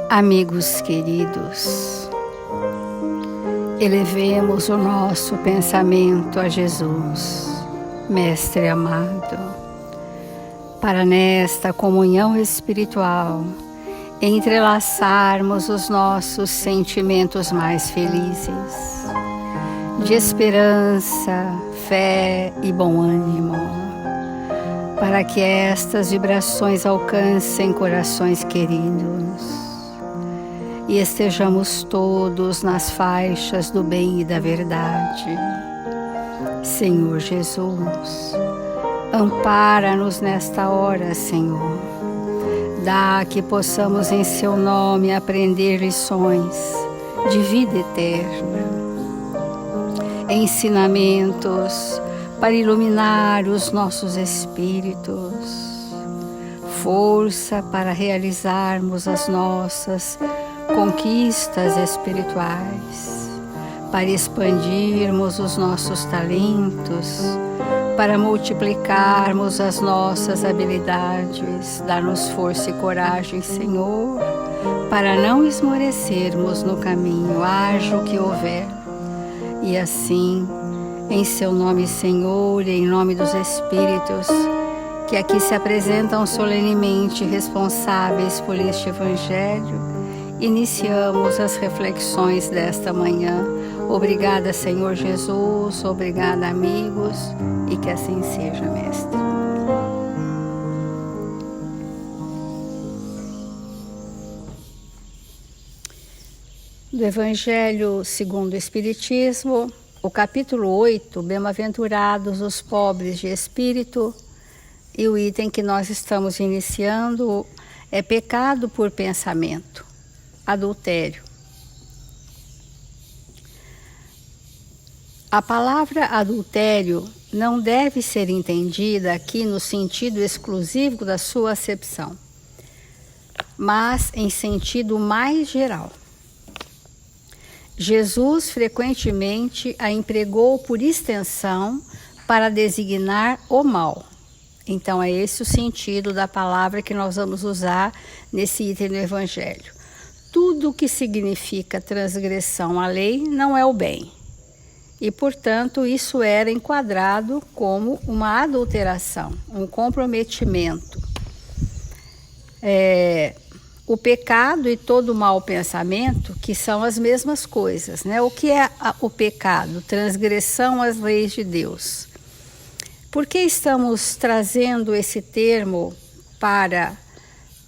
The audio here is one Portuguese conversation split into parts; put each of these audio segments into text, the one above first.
Amigos queridos, elevemos o nosso pensamento a Jesus, Mestre amado, para nesta comunhão espiritual entrelaçarmos os nossos sentimentos mais felizes, de esperança, fé e bom ânimo, para que estas vibrações alcancem corações queridos e estejamos todos nas faixas do bem e da verdade. Senhor Jesus, ampara-nos nesta hora, Senhor. Dá que possamos em Seu nome aprender lições de vida eterna, ensinamentos para iluminar os nossos espíritos, força para realizarmos as nossas conquistas espirituais, para expandirmos os nossos talentos, para multiplicarmos as nossas habilidades. Dá-nos força e coragem, Senhor, para não esmorecermos no caminho, haja o que houver. E assim, em Seu nome, Senhor, e em nome dos Espíritos, que aqui se apresentam solenemente responsáveis por este Evangelho, iniciamos as reflexões desta manhã. Obrigada, Senhor Jesus, obrigada, amigos, e que assim seja, Mestre. Do Evangelho segundo o Espiritismo, o capítulo 8, Bem-aventurados os pobres de espírito, e o item que nós estamos iniciando é pecado por pensamento, adultério. A palavra adultério não deve ser entendida aqui no sentido exclusivo da sua acepção, mas em sentido mais geral. Jesus frequentemente a empregou por extensão para designar o mal. Então é esse o sentido da palavra que nós vamos usar nesse item do Evangelho. Tudo que significa transgressão à lei não é o bem. E, portanto, isso era enquadrado como uma adulteração, um comprometimento. O pecado e todo o mau pensamento, que são as mesmas coisas, né? O que é o pecado? Transgressão às leis de Deus. Por que estamos trazendo esse termo para,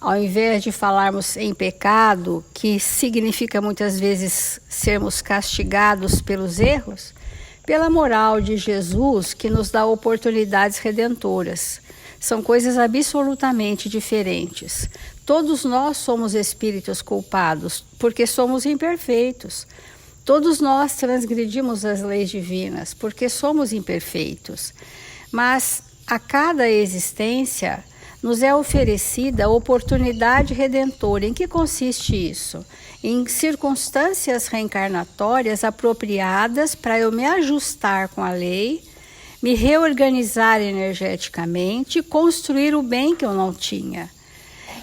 ao invés de falarmos em pecado, que significa muitas vezes sermos castigados pelos erros, pela moral de Jesus que nos dá oportunidades redentoras? São coisas absolutamente diferentes. Todos nós somos espíritos culpados, porque somos imperfeitos. Todos nós transgredimos as leis divinas, porque somos imperfeitos. Mas a cada existência nos é oferecida a oportunidade redentora. Em que consiste isso? Em circunstâncias reencarnatórias apropriadas para eu me ajustar com a lei, me reorganizar energeticamente e construir o bem que eu não tinha.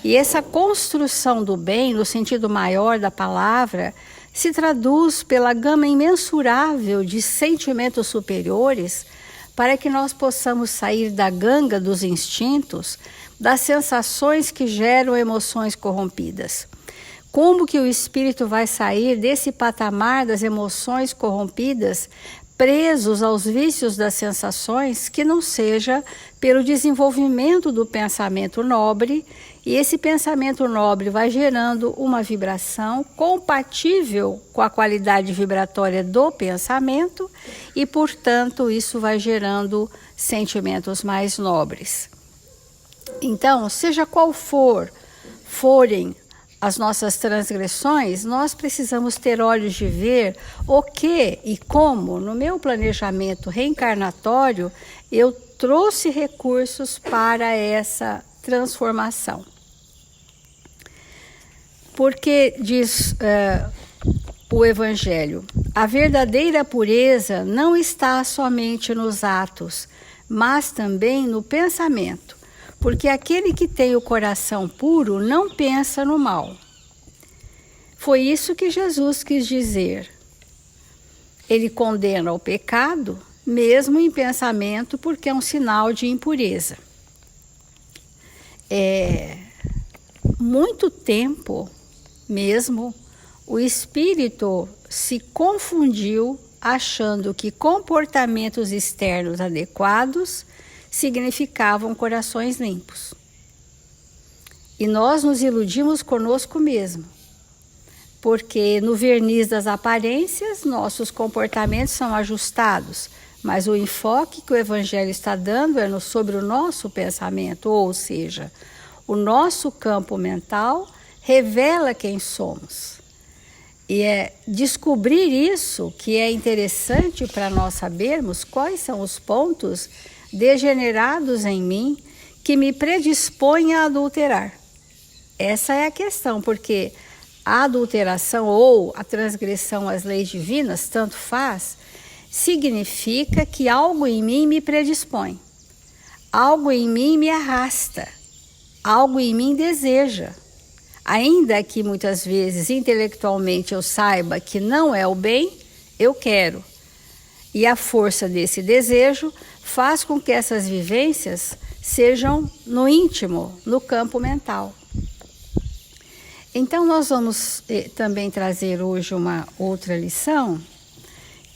E essa construção do bem, no sentido maior da palavra, se traduz pela gama imensurável de sentimentos superiores para que nós possamos sair da ganga dos instintos, das sensações que geram emoções corrompidas. Como que o espírito vai sair desse patamar das emoções corrompidas, presos aos vícios das sensações, que não seja pelo desenvolvimento do pensamento nobre? E esse pensamento nobre vai gerando uma vibração compatível com a qualidade vibratória do pensamento e, portanto, isso vai gerando sentimentos mais nobres. Então, seja qual forem as nossas transgressões, nós precisamos ter olhos de ver o que e como, no meu planejamento reencarnatório, eu trouxe recursos para essa transformação. Porque diz o Evangelho, a verdadeira pureza não está somente nos atos, mas também no pensamento. Porque aquele que tem o coração puro não pensa no mal. Foi isso que Jesus quis dizer. Ele condena o pecado, mesmo em pensamento, porque é um sinal de impureza. Muito tempo mesmo, o espírito se confundiu achando que comportamentos externos adequados significavam corações limpos. E nós nos iludimos conosco mesmo, porque no verniz das aparências nossos comportamentos são ajustados, mas o enfoque que o Evangelho está dando é sobre o nosso pensamento, ou seja, o nosso campo mental revela quem somos. E é descobrir isso que é interessante para nós sabermos quais são os pontos degenerados em mim que me predispõem a adulterar. Essa é a questão, porque a adulteração ou a transgressão às leis divinas, tanto faz, significa que algo em mim me predispõe, algo em mim me arrasta, algo em mim deseja. Ainda que muitas vezes intelectualmente eu saiba que não é o bem, eu quero. E a força desse desejo faz com que essas vivências sejam no íntimo, no campo mental. Então nós vamos também trazer hoje uma outra lição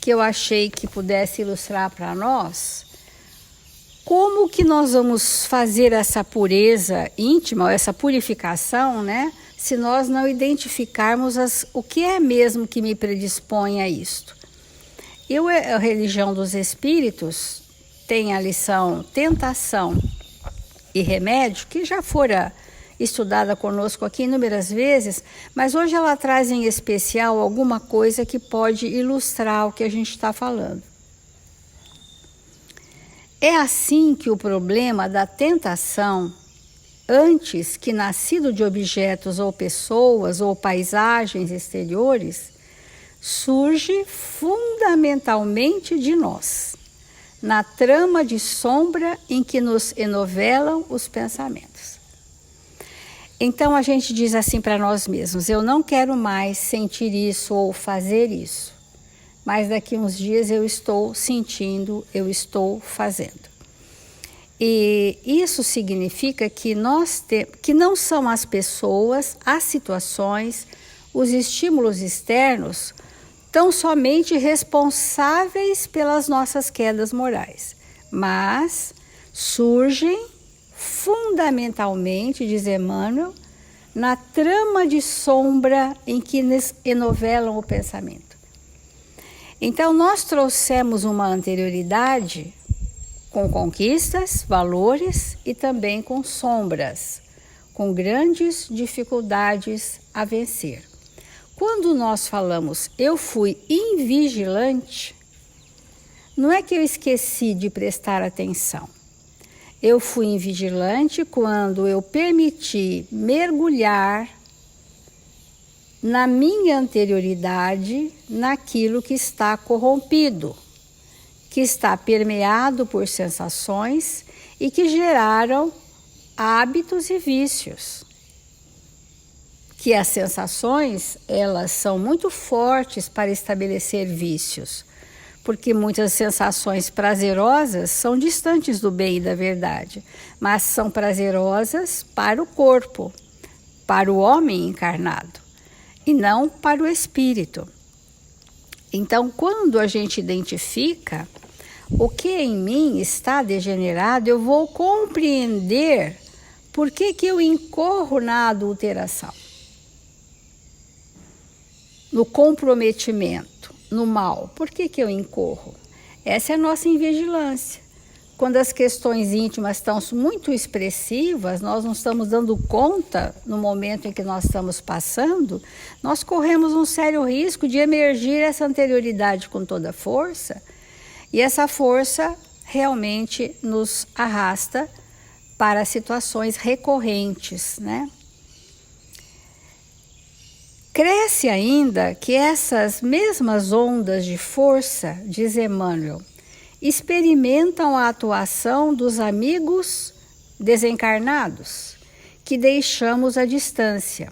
que eu achei que pudesse ilustrar para nós como que nós vamos fazer essa pureza íntima, essa purificação, né? Se nós não identificarmos o que é mesmo que me predispõe a isto. A religião dos espíritos tem a lição tentação e remédio, que já fora estudada conosco aqui inúmeras vezes, mas hoje ela traz em especial alguma coisa que pode ilustrar o que a gente está falando. É assim que o problema da tentação, antes que nascido de objetos ou pessoas ou paisagens exteriores, surge fundamentalmente de nós, na trama de sombra em que nos enovelam os pensamentos. Então a gente diz assim para nós mesmos: eu não quero mais sentir isso ou fazer isso, mas daqui uns dias eu estou sentindo, eu estou fazendo. E isso significa que que não são as pessoas, as situações, os estímulos externos tão somente responsáveis pelas nossas quedas morais, mas surgem fundamentalmente, diz Emmanuel, na trama de sombra em que nos enovelam o pensamento. Então nós trouxemos uma anterioridade com conquistas, valores e também com sombras, com grandes dificuldades a vencer. Quando nós falamos eu fui invigilante, não é que eu esqueci de prestar atenção. Eu fui invigilante quando eu permiti mergulhar na minha anterioridade, naquilo que está corrompido, que está permeado por sensações e que geraram hábitos e vícios. Que as sensações, elas são muito fortes para estabelecer vícios, porque muitas sensações prazerosas são distantes do bem e da verdade, mas são prazerosas para o corpo, para o homem encarnado, e não para o espírito. Então, quando a gente identifica o que em mim está degenerado, eu vou compreender por que eu incorro na adulteração, no comprometimento, no mal. Por que eu incorro? Essa é a nossa invigilância. Quando as questões íntimas estão muito expressivas, nós não estamos dando conta no momento em que nós estamos passando, nós corremos um sério risco de emergir essa anterioridade com toda força, e essa força realmente nos arrasta para situações recorrentes, né? Cresce ainda que essas mesmas ondas de força, diz Emmanuel, experimentam a atuação dos amigos desencarnados, que deixamos à distância.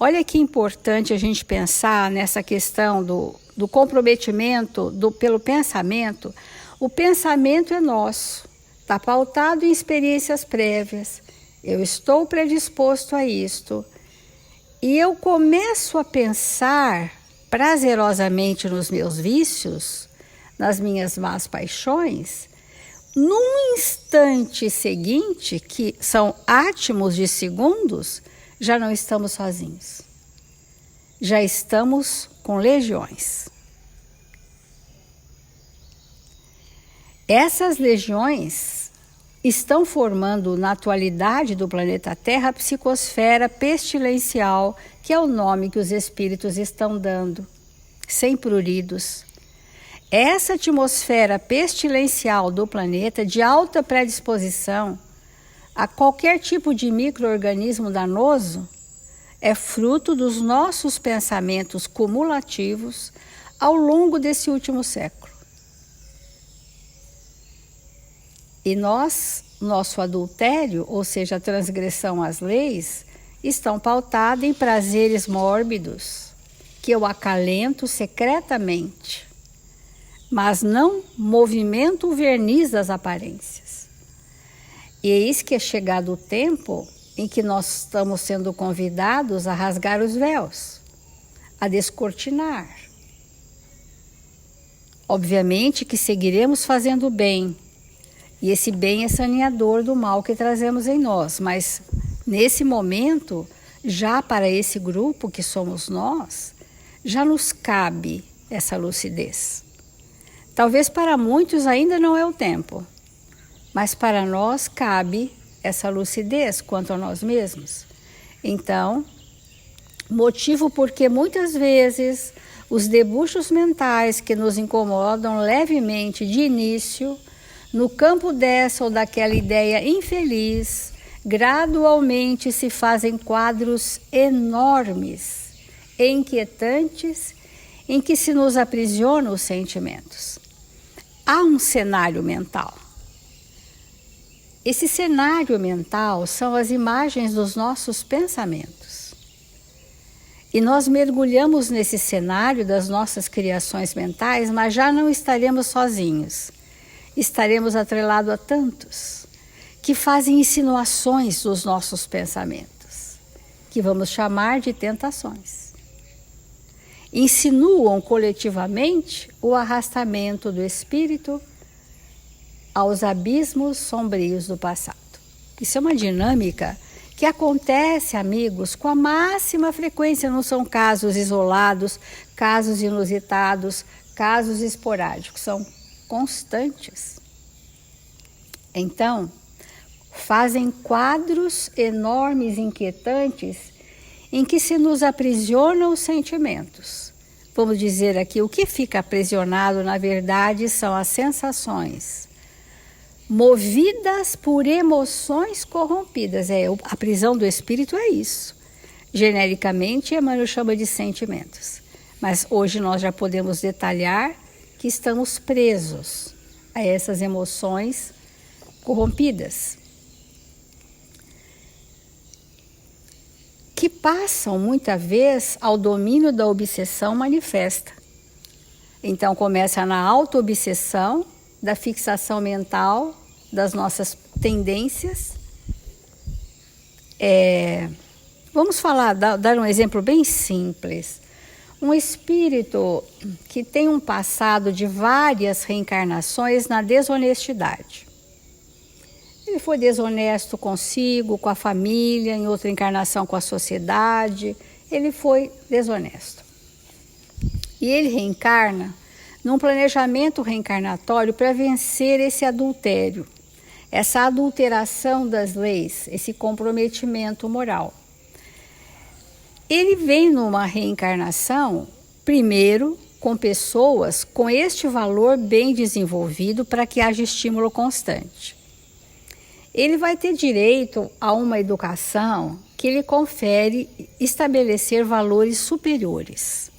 Olha que importante a gente pensar nessa questão do comprometimento pelo pensamento. O pensamento é nosso, está pautado em experiências prévias. Eu estou predisposto a isto. E eu começo a pensar prazerosamente nos meus vícios, nas minhas más paixões, num instante seguinte, que são átomos de segundos, já não estamos sozinhos. Já estamos com legiões. Essas legiões estão formando na atualidade do planeta Terra a psicosfera pestilencial, que é o nome que os espíritos estão dando, sem pruridos. Essa atmosfera pestilencial do planeta, de alta predisposição a qualquer tipo de micro-organismo danoso, é fruto dos nossos pensamentos cumulativos ao longo desse último século. E nosso adultério, ou seja, a transgressão às leis, estão pautados em prazeres mórbidos, que eu acalento secretamente, mas não movimento o verniz das aparências. E eis que é chegado o tempo em que nós estamos sendo convidados a rasgar os véus, a descortinar. Obviamente que seguiremos fazendo bem, e esse bem é saneador do mal que trazemos em nós, mas nesse momento, já para esse grupo que somos nós, já nos cabe essa lucidez. Talvez para muitos ainda não é o tempo, mas para nós cabe essa lucidez quanto a nós mesmos. Então, motivo porque muitas vezes os debuxos mentais que nos incomodam levemente de início, no campo dessa ou daquela ideia infeliz, gradualmente se fazem quadros enormes, inquietantes, em que se nos aprisionam os sentimentos. Há um cenário mental. Esse cenário mental são as imagens dos nossos pensamentos. E nós mergulhamos nesse cenário das nossas criações mentais, mas já não estaremos sozinhos. Estaremos atrelados a tantos que fazem insinuações dos nossos pensamentos, que vamos chamar de tentações. Insinuam coletivamente o arrastamento do espírito aos abismos sombrios do passado. Isso é uma dinâmica que acontece, amigos, com a máxima frequência. Não são casos isolados, casos inusitados, casos esporádicos, são constantes. Então, fazem quadros enormes, inquietantes, em que se nos aprisionam os sentimentos. Vamos dizer aqui, o que fica aprisionado, na verdade, são as sensações, movidas por emoções corrompidas. A prisão do espírito é isso. Genericamente, Emmanuel chama de sentimentos. Mas hoje nós já podemos detalhar que estamos presos a essas emoções corrompidas, que passam, muita vez, ao domínio da obsessão manifesta. Então, começa na auto-obsessão, da fixação mental, das nossas tendências. Vamos falar, dar um exemplo bem simples. Um espírito que tem um passado de várias reencarnações na desonestidade. Ele foi desonesto consigo, com a família, em outra encarnação com a sociedade. Ele foi desonesto. E ele reencarna num planejamento reencarnatório para vencer esse adultério, essa adulteração das leis, esse comprometimento moral. Ele vem numa reencarnação, primeiro, com pessoas com este valor bem desenvolvido para que haja estímulo constante. Ele vai ter direito a uma educação que lhe confere estabelecer valores superiores,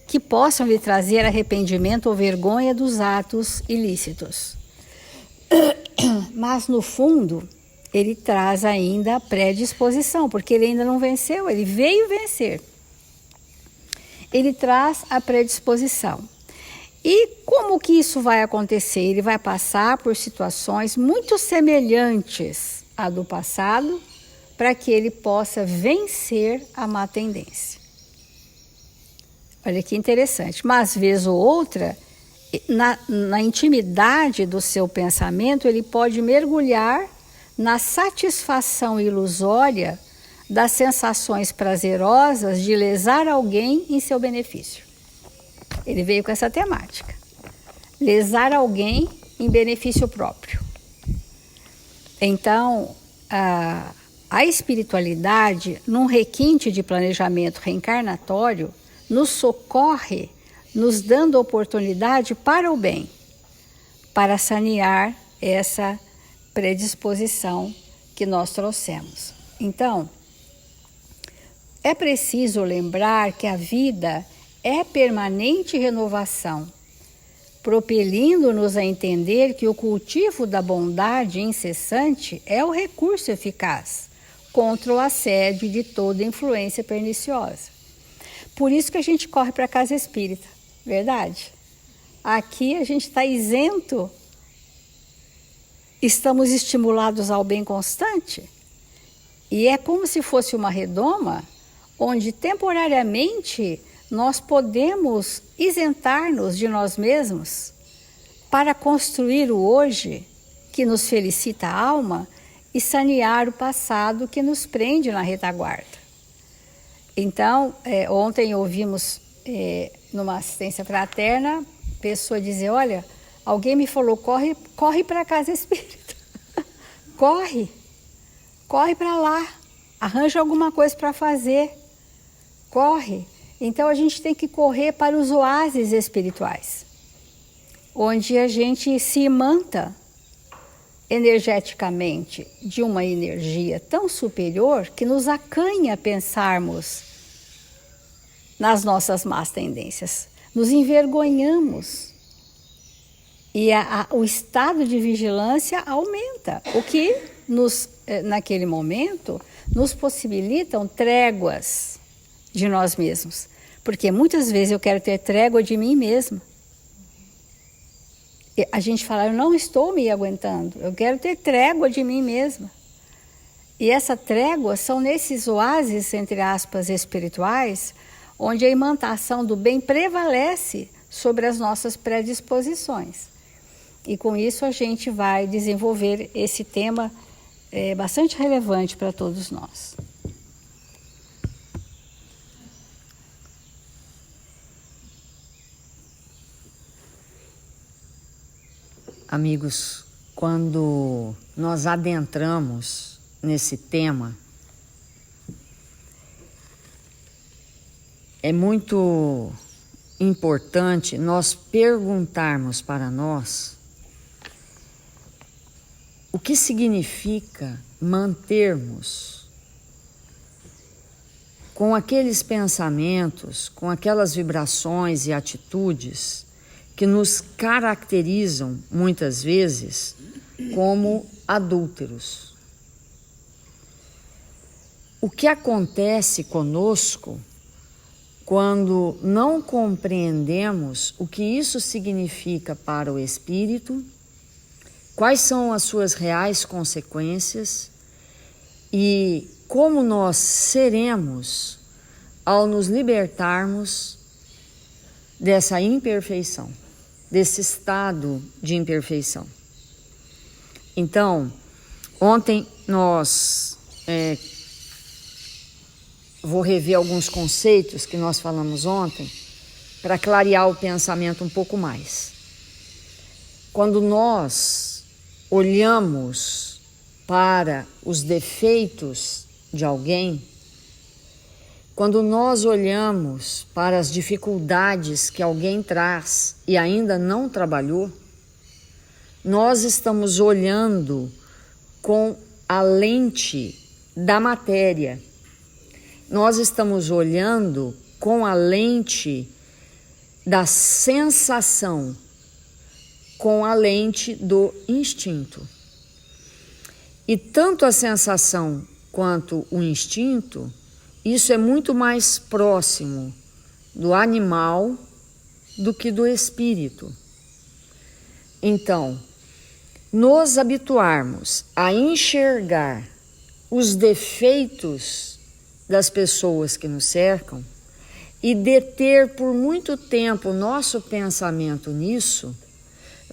que possam lhe trazer arrependimento ou vergonha dos atos ilícitos. Mas, no fundo, ele traz ainda a predisposição, porque ele ainda não venceu, ele veio vencer. Ele traz a predisposição. E como que isso vai acontecer? Ele vai passar por situações muito semelhantes à do passado, para que ele possa vencer a má tendência. Olha que interessante. Mas, vez ou outra, na intimidade do seu pensamento, ele pode mergulhar na satisfação ilusória das sensações prazerosas de lesar alguém em seu benefício. Ele veio com essa temática. Lesar alguém em benefício próprio. Então, a espiritualidade, num requinte de planejamento reencarnatório, nos socorre, nos dando oportunidade para o bem, para sanear essa predisposição que nós trouxemos. Então, é preciso lembrar que a vida é permanente renovação, propelindo-nos a entender que o cultivo da bondade incessante é o recurso eficaz contra o assédio de toda influência perniciosa. Por isso que a gente corre para a casa espírita, verdade? Aqui a gente está isento, estamos estimulados ao bem constante, e é como se fosse uma redoma, onde temporariamente nós podemos isentar-nos de nós mesmos para construir o hoje que nos felicita a alma e sanear o passado que nos prende na retaguarda. Então, ontem ouvimos numa assistência fraterna, pessoa dizer, olha, alguém me falou, corre para a casa espírita, corre para lá, arranja alguma coisa para fazer, corre. Então a gente tem que correr para os oásis espirituais, onde a gente se imanta energeticamente de uma energia tão superior que nos acanha pensarmos nas nossas más tendências. Nos envergonhamos e o estado de vigilância aumenta, o que naquele momento nos possibilitam tréguas de nós mesmos. Porque muitas vezes eu quero ter trégua de mim mesma. A gente fala, eu não estou me aguentando, eu quero ter trégua de mim mesma. E essa trégua são nesses oásis, entre aspas, espirituais, onde a imantação do bem prevalece sobre as nossas predisposições. E com isso a gente vai desenvolver esse tema bastante relevante para todos nós. Amigos, quando nós adentramos nesse tema, é muito importante nós perguntarmos para nós o que significa mantermos com aqueles pensamentos, com aquelas vibrações e atitudes que nos caracterizam muitas vezes como adúlteros. O que acontece conosco quando não compreendemos o que isso significa para o espírito, quais são as suas reais consequências e como nós seremos ao nos libertarmos dessa imperfeição, desse estado de imperfeição. Então, ontem nós vou rever alguns conceitos que nós falamos ontem para clarear o pensamento um pouco mais. Quando nós olhamos para os defeitos de alguém, quando nós olhamos para as dificuldades que alguém traz e ainda não trabalhou, nós estamos olhando com a lente da matéria. Nós estamos olhando com a lente da sensação, com a lente do instinto. E tanto a sensação quanto o instinto, isso é muito mais próximo do animal do que do espírito. Então, nos habituarmos a enxergar os defeitos das pessoas que nos cercam e deter por muito tempo o nosso pensamento nisso,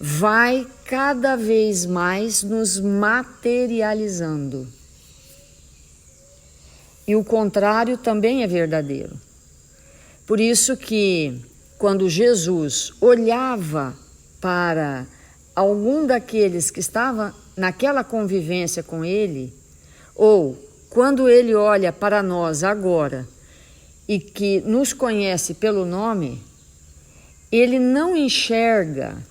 vai cada vez mais nos materializando. E o contrário também é verdadeiro. Por isso que quando Jesus olhava para algum daqueles que estava naquela convivência com ele, ou quando ele olha para nós agora e que nos conhece pelo nome, ele não enxerga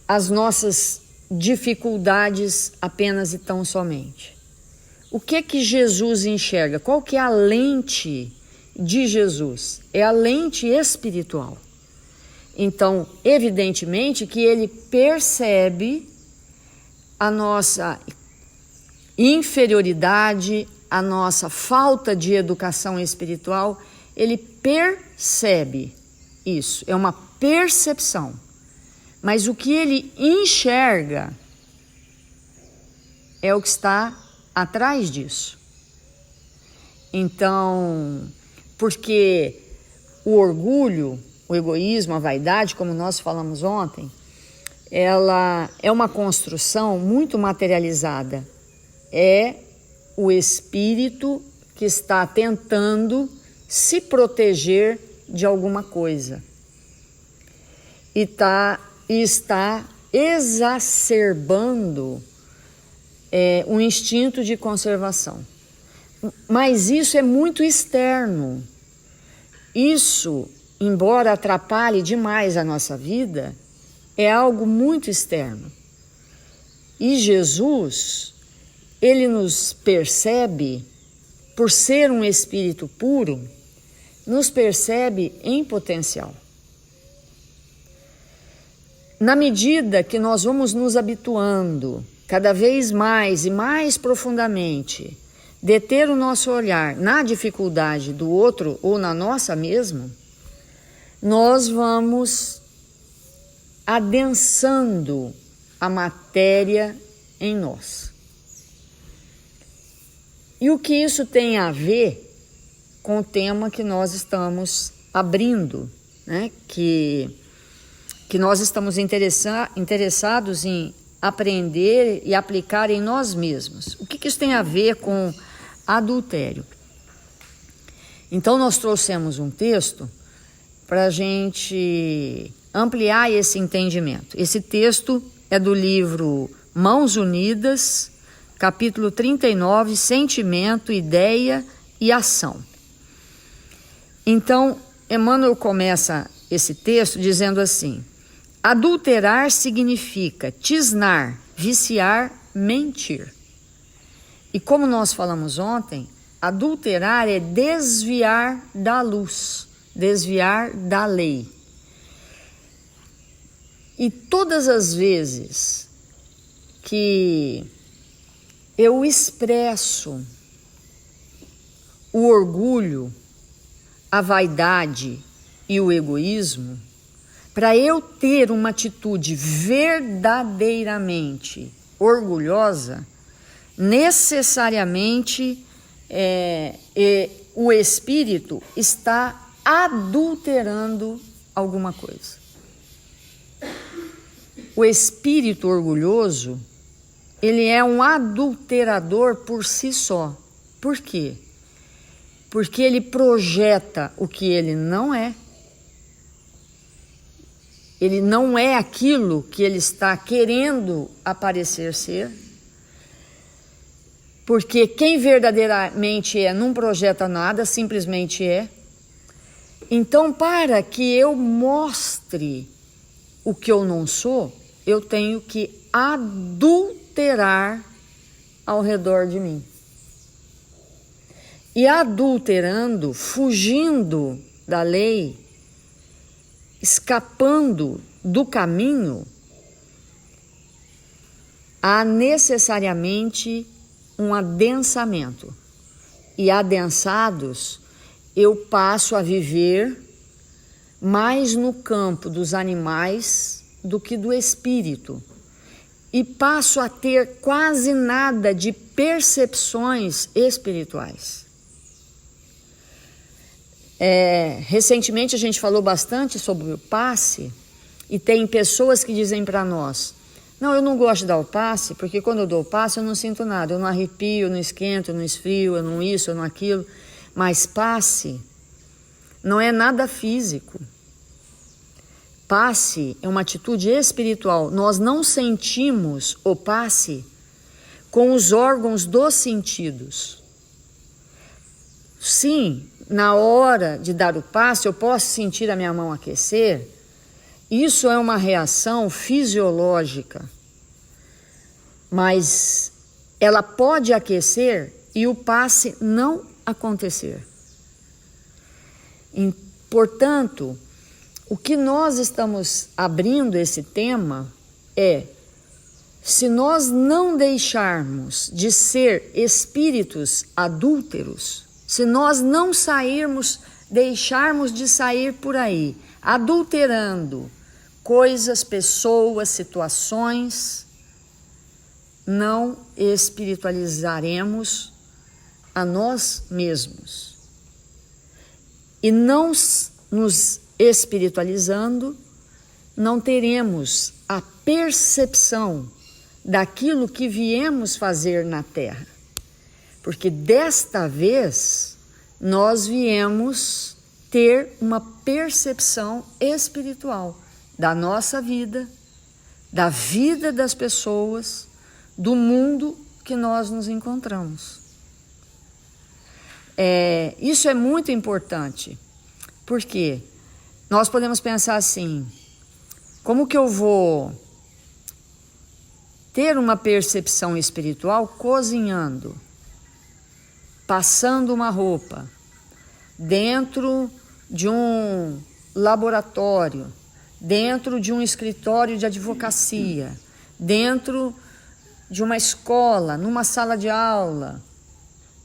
as nossas dificuldades apenas e tão somente. O que é que Jesus enxerga? Qual que é a lente de Jesus? É a lente espiritual. Então, evidentemente que ele percebe a nossa inferioridade, a nossa falta de educação espiritual, ele percebe isso, é uma percepção. Mas o que ele enxerga é o que está atrás disso. Então, porque o orgulho, o egoísmo, a vaidade, como nós falamos ontem, ela é uma construção muito materializada. É o espírito que está tentando se proteger de alguma coisa. E está exacerbando um instinto de conservação. Mas isso é muito externo. Isso, embora atrapalhe demais a nossa vida, é algo muito externo. E Jesus, ele nos percebe, por ser um espírito puro, nos percebe em potencial. Na medida que nós vamos nos habituando cada vez mais e mais profundamente, deter o nosso olhar na dificuldade do outro ou na nossa mesma, nós vamos adensando a matéria em nós. E o que isso tem a ver com o tema que nós estamos abrindo, né? Que nós estamos interessados em aprender e aplicar em nós mesmos. O que isso tem a ver com adultério? Então, nós trouxemos um texto para a gente ampliar esse entendimento. Esse texto é do livro Mãos Unidas, capítulo 39, Sentimento, Ideia e Ação. Então, Emmanuel começa esse texto dizendo assim: adulterar significa tisnar, viciar, mentir. E como nós falamos ontem, adulterar é desviar da luz, desviar da lei. E todas as vezes que eu expresso o orgulho, a vaidade e o egoísmo, para eu ter uma atitude verdadeiramente orgulhosa, necessariamente o espírito está adulterando alguma coisa. O espírito orgulhoso, ele é um adulterador por si só. Por quê? Porque ele projeta o que ele não é. Ele não é aquilo que ele está querendo aparecer ser. Porque quem verdadeiramente é não projeta nada, simplesmente é. Então, para que eu mostre o que eu não sou, eu tenho que adulterar ao redor de mim. E adulterando, fugindo da lei, escapando do caminho, há necessariamente um adensamento. E adensados, eu passo a viver mais no campo dos animais do que do espírito. E passo a ter quase nada de percepções espirituais. Recentemente a gente falou bastante sobre o passe, e tem pessoas que dizem para nós: não, eu não gosto de dar o passe, porque quando eu dou o passe eu não sinto nada, eu não arrepio, eu não esquento, eu não esfrio, eu não isso, eu não aquilo. Mas passe não é nada físico. Passe é uma atitude espiritual. Nós não sentimos o passe com os órgãos dos sentidos. Sim, na hora de dar o passe, eu posso sentir a minha mão aquecer. Isso é uma reação fisiológica, mas ela pode aquecer e o passe não acontecer. Portanto, o que nós estamos abrindo esse tema é: se nós não deixarmos de ser espíritos adúlteros, se nós não deixarmos de sair por aí adulterando coisas, pessoas, situações, não espiritualizaremos a nós mesmos. E não nos espiritualizando, não teremos a percepção daquilo que viemos fazer na Terra. Porque desta vez nós viemos ter uma percepção espiritual da nossa vida, da vida das pessoas, do mundo que nós nos encontramos. Isso é muito importante, porque nós podemos pensar assim: como que eu vou ter uma percepção espiritual cozinhando, passando uma roupa, dentro de um laboratório, dentro de um escritório de advocacia, dentro de uma escola, numa sala de aula,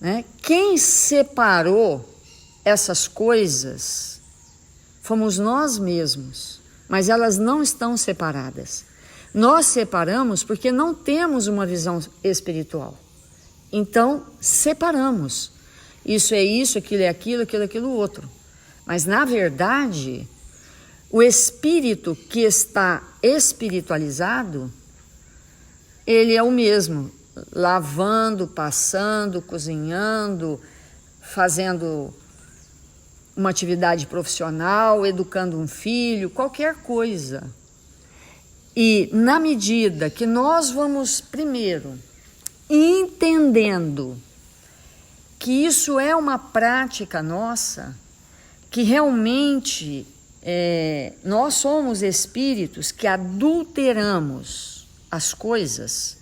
né? Quem separou essas coisas fomos nós mesmos, mas elas não estão separadas. Nós separamos porque não temos uma visão espiritual. Então, separamos. Isso é isso, aquilo é aquilo, aquilo é aquilo outro. Mas, na verdade, o espírito que está espiritualizado, ele é o mesmo, lavando, passando, cozinhando, fazendo uma atividade profissional, educando um filho, qualquer coisa. E na medida que nós vamos primeiro entendendo que isso é uma prática nossa, que realmente nós somos espíritos que adulteramos as coisas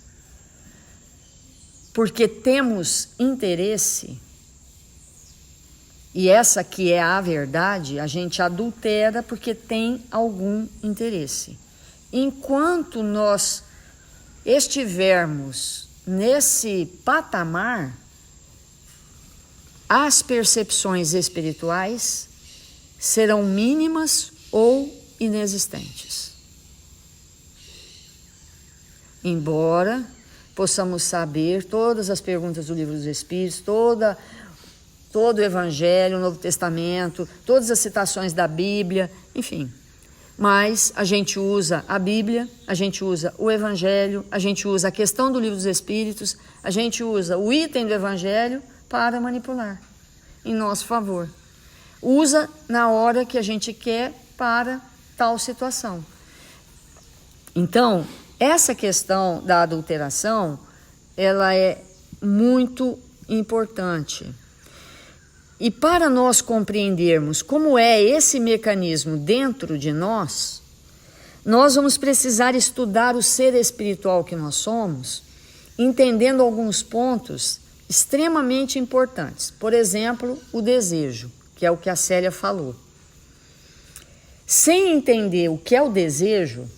porque temos interesse, e essa que é a verdade, a gente adultera porque tem algum interesse. Enquanto nós estivermos nesse patamar, as percepções espirituais serão mínimas ou inexistentes. Embora possamos saber todas as perguntas do Livro dos Espíritos, todo o Evangelho, o Novo Testamento, todas as citações da Bíblia, enfim. Mas a gente usa a Bíblia, a gente usa o Evangelho, a gente usa a questão do Livro dos Espíritos, a gente usa o item do Evangelho para manipular em nosso favor. Usa na hora que a gente quer para tal situação. Então, essa questão da adulteração, ela é muito importante. E para nós compreendermos como é esse mecanismo dentro de nós, nós vamos precisar estudar o ser espiritual que nós somos, entendendo alguns pontos extremamente importantes. Por exemplo, o desejo, que é o que a Célia falou. Sem entender o que é o desejo,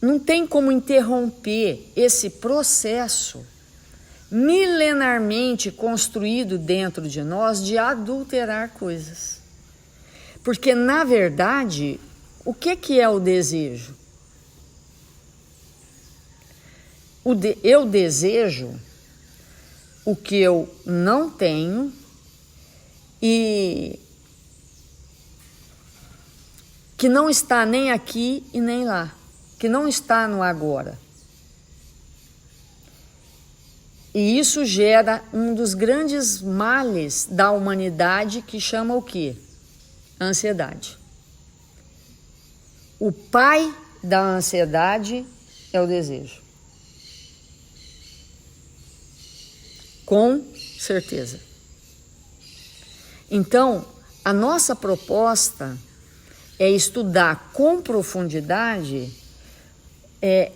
não tem como interromper esse processo milenarmente construído dentro de nós de adulterar coisas. Porque, na verdade, o que é o desejo? Eu desejo o que eu não tenho e que não está nem aqui e nem lá, que não está no agora. E isso gera um dos grandes males da humanidade, que chama o quê? Ansiedade. O pai da ansiedade é o desejo. Com certeza. Então, a nossa proposta é estudar com profundidade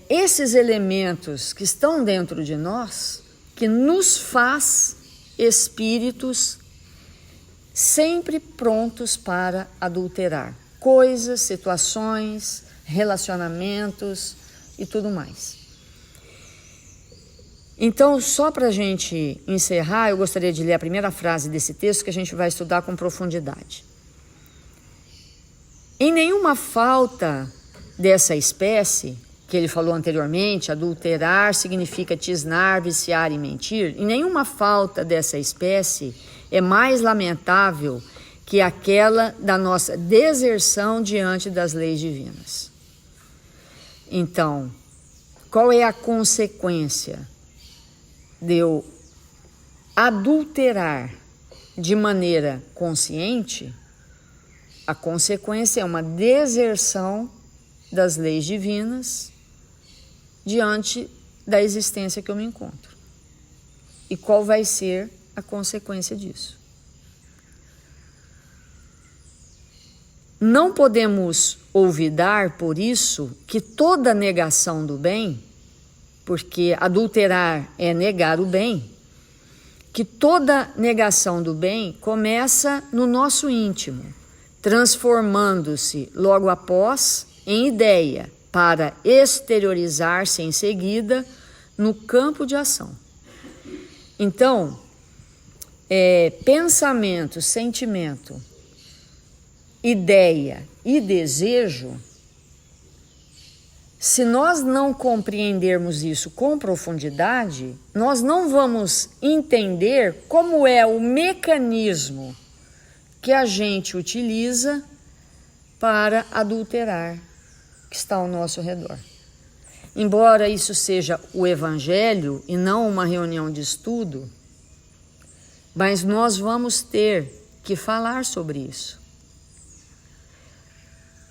esses elementos que estão dentro de nós, que nos faz espíritos sempre prontos para adulterar coisas, situações, relacionamentos e tudo mais. Então, só para a gente encerrar, eu gostaria de ler a primeira frase desse texto que a gente vai estudar com profundidade. Em nenhuma falta dessa espécie, que ele falou anteriormente, adulterar significa tisnar, viciar e mentir, em nenhuma falta dessa espécie é mais lamentável que aquela da nossa deserção diante das leis divinas. Então, qual é a consequência de eu adulterar de maneira consciente? A consequência é uma deserção das leis divinas diante da existência que eu me encontro. E qual vai ser a consequência disso? Não podemos olvidar, por isso, que toda negação do bem, porque adulterar é negar o bem, que toda negação do bem começa no nosso íntimo, transformando-se logo após em ideia, para exteriorizar-se em seguida no campo de ação. Então, pensamento, sentimento, ideia e desejo, se nós não compreendermos isso com profundidade, nós não vamos entender como é o mecanismo que a gente utiliza para adulterar que está ao nosso redor. Embora isso seja o Evangelho e não uma reunião de estudo, mas nós vamos ter que falar sobre isso.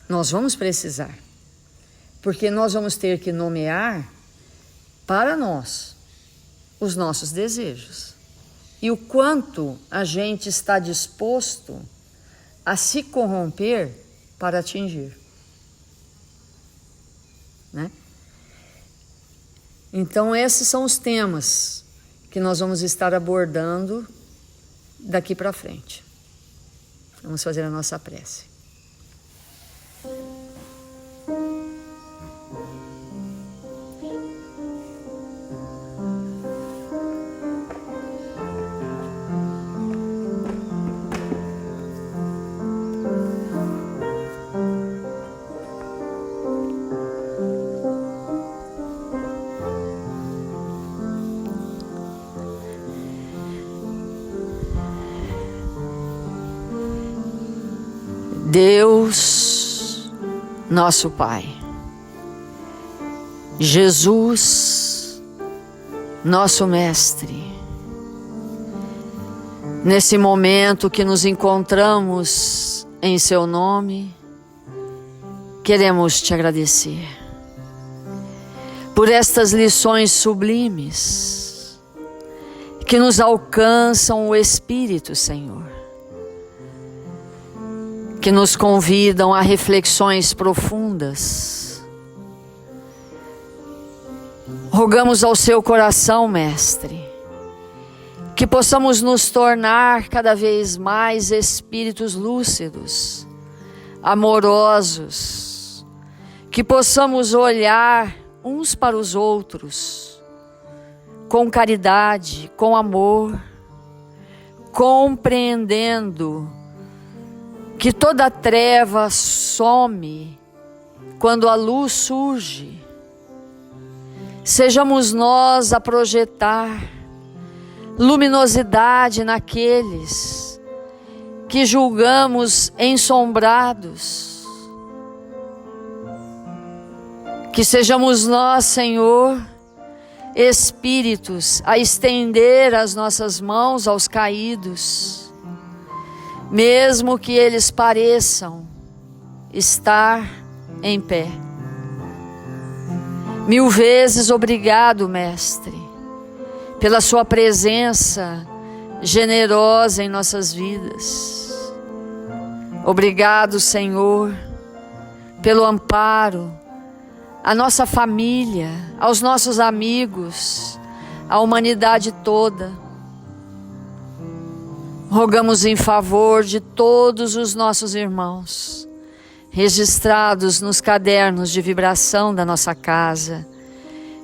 Nós vamos precisar, porque nós vamos ter que nomear para nós os nossos desejos e o quanto a gente está disposto a se corromper para atingir, né? Então esses são os temas que nós vamos estar abordando daqui para frente. Vamos fazer a nossa prece. Deus, nosso Pai, Jesus, nosso Mestre, nesse momento que nos encontramos em Seu nome, queremos Te agradecer por estas lições sublimes que nos alcançam o Espírito, Senhor, que nos convidam a reflexões profundas. Rogamos ao Seu coração, Mestre, que possamos nos tornar cada vez mais espíritos lúcidos, amorosos, que possamos olhar uns para os outros com caridade, com amor, compreendendo que toda treva some quando a luz surge. Sejamos nós a projetar luminosidade naqueles que julgamos ensombrados. Que sejamos nós, Senhor, espíritos a estender as nossas mãos aos caídos, mesmo que eles pareçam estar em pé. 1000 vezes obrigado, Mestre, pela sua presença generosa em nossas vidas. Obrigado, Senhor, pelo amparo à nossa família, aos nossos amigos, à humanidade toda. Rogamos em favor de todos os nossos irmãos, registrados nos cadernos de vibração da nossa casa,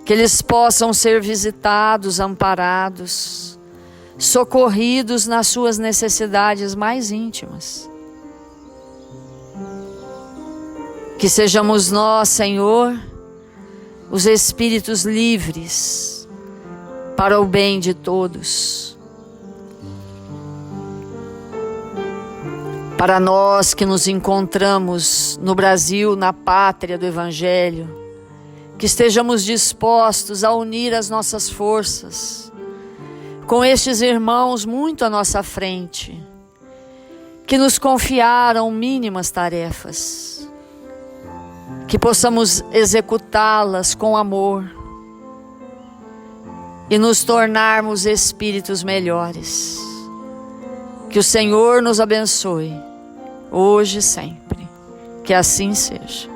que eles possam ser visitados, amparados, socorridos nas suas necessidades mais íntimas. Que sejamos nós, Senhor, os espíritos livres para o bem de todos. Para nós que nos encontramos no Brasil, na pátria do Evangelho, que estejamos dispostos a unir as nossas forças com estes irmãos muito à nossa frente, que nos confiaram mínimas tarefas, que possamos executá-las com amor e nos tornarmos espíritos melhores. Que o Senhor nos abençoe, hoje e sempre. Que assim seja.